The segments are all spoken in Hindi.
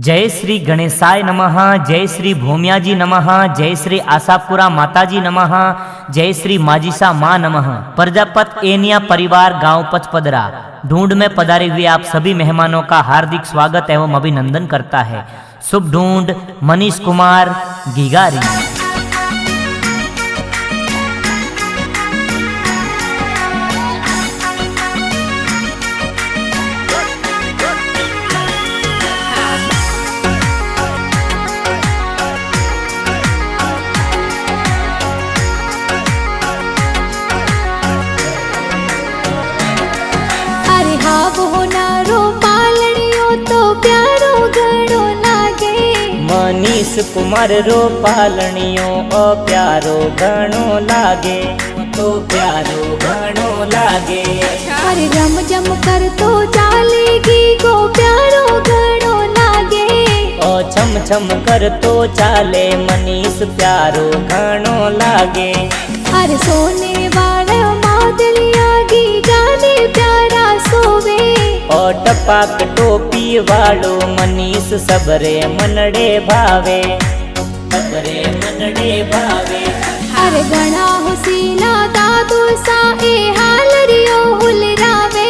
जय श्री गणेशाय नमः। जय श्री भूमियाजी नमः। जय श्री आशापुरा माताजी नमः। जय श्री माजिसा माँ नमः। प्रजापत एनिया परिवार गांव पचपदरा ढूंढ में पधारे हुए आप सभी मेहमानों का हार्दिक स्वागत एवं अभिनंदन करता है शुभ ढूंढ मनीष कुमार गिगारी। मनीष कुमार रो पालनियो प्यारो घणो लागे तो प्यारो घणो लागे। अरे रम जम कर तो चालेगी गो प्यारो घणो लागे। ओ छम छम कर तो चाले मनीष प्यारो घणो लागे। अरे सोने वाला मादलिया गी गाने प्यारा सोवे। ओ टपाक टोपी वालो मनीष सबरे मनडे भावे सबरे मनडे भावे। अरे घणा हुसीला दादू सा ए हालरियो हुलरावे।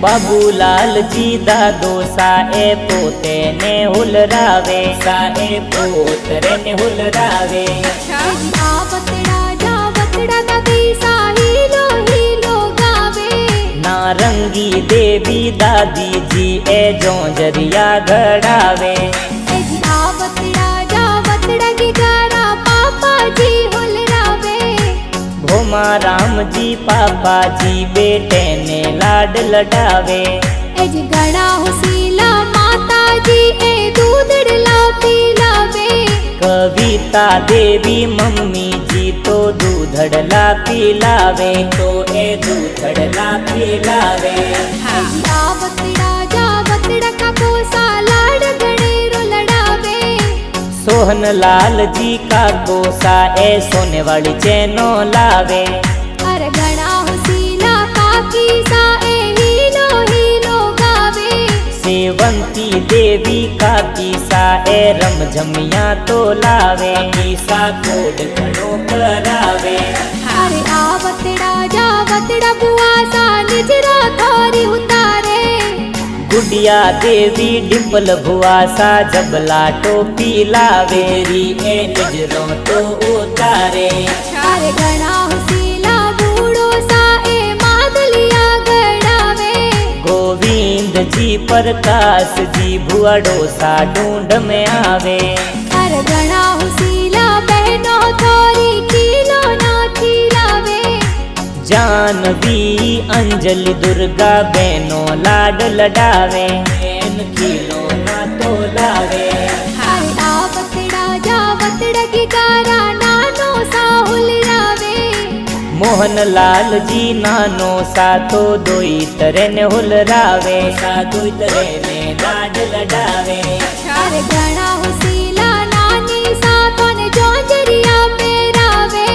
बाबूलाल जी दादो सा ए पोते ने हुलरावे सा ए पोतरे ने हुलरावे। आवतड़ा जावतड़ा दादी सा हीलो हीलो गावे। नारंगी देवी दादी जी ए जोंजरिया घड़ावे। आवतड़ा जावतड़ा की गारा पापा जी हुलरावे। भोमा राम जी पापा जी बेटे ने लाड लडावे। घणा हुसीला माता जी ए दूधड़ला पिलावे। कविता देवी मम्मी जी तो दूधड़ला पिलावे तो ए दूधड़ला पिलावे। आवतड़ा जावतड़ा का पोसा लाड गणेरो लड़ावे। सोहन लाल जी का गोसा ए सोने वाली चैनो लावे। अरे घणा हुसीला काकी सा ए हीलो हीलो गावे। सेवंती देवी काकी सा ए रमझमिया तो लावे सा कोड घणो करावे। अरे आवतड़ा जावतड़ा बुआ सा निजरा थारी उतारे। गुड़िया देवी डिम्पल भुआ सा जबला टोपी लावे री ए निजरों तो उतारे। अरे घणा हुसीला बूढ़ो सा ए मादलिया गड़ावे। गोविंद जी प्रकाश जी भुआड़ो सा ढूंढ में आवे। अरे घणा हुसीला बहनो थोरी खीलो ना खिलावे। जानवी अंजलि दुर्गा बहनो लाड लडावे बेन खिलो ना तो लावे। अरे आवतड़ा जावतड़ा की गारा नानो सा हुलरावे। मोहन लाल जी नानो सा तो दोई तरह ने हुलरावे सा दोई तरह ने लाड लडावे। अरे घणा हुसीला नानी सा तोने जोंजरिया पेरावे।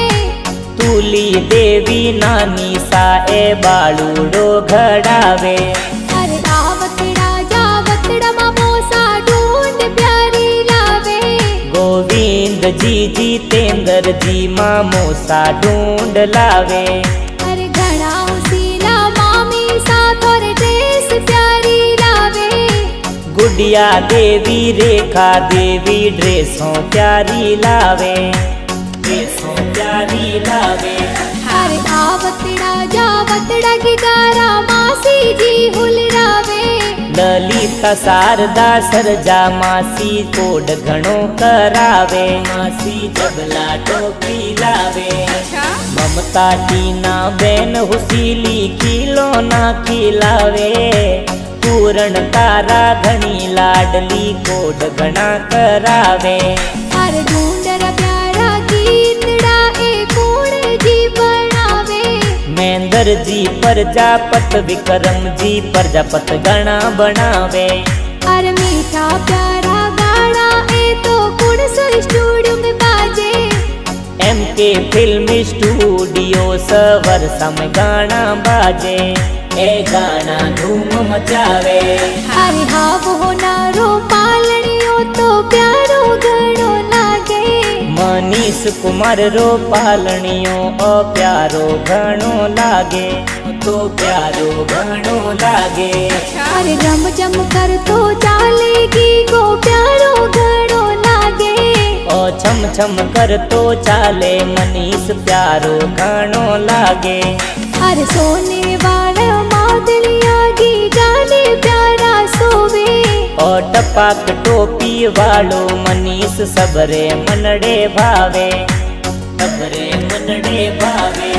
तूली देवी नानी सा ए बालूडो घड़ावे। अरे आवतड़ा जावतड़ा मामो सा ढूंढ प्यारी लावे। गोविंद जी जितेंद्र जी मामो सा ढूंढ लावे। अरे घणा हुसीला मामी सा तोरे ड्रेस प्यारी लावे। गुड़िया देवी रेखा देवी ड्रेसों प्यारी लावे ड्रेसों प्यारी लावे। अरे आवतड़ा जावतड़ा की गारा मासी जी हुलरावे। ललिता शारदा सरजा मासी कोड घणो करावे मासी जबला टोपी लावे। ममता टीना बेन हुसीली खिलो ना खिलावे। पूरण तारा घणी लाडली कोड घणा करावे। अरे ढूंढर प्यारा गीतड़ा ए कूण जी बनावे। महेंद्र जी प्रजापत विक्रम जी प्रजापत घणा बनावे। अरे मीठा प्यारा गाना ए तो कूण स्टूडियो में बाजे। MK फिल्म स्टूडियो सवर सम गाना बाजे ए गाना धूम मचावे। अरे हाँ वो नारो पालनी प्यारो घणो लागे। मनीष कुमार रो पालणियो प्यारो घणो लागे, तो प्यारो घणो लागे। अरे रम जम कर तो चालेगी गो प्यारो घणो लागे। ओ छम छम कर तो चाले मनीष प्यारो घणो लागे। अरे सोने वाला मादलिया गी गाने प्यारा सोवे। ओ टपाक टोपी वालो मनीष सबरे मनडे भावे, सबरे मनडे भावे।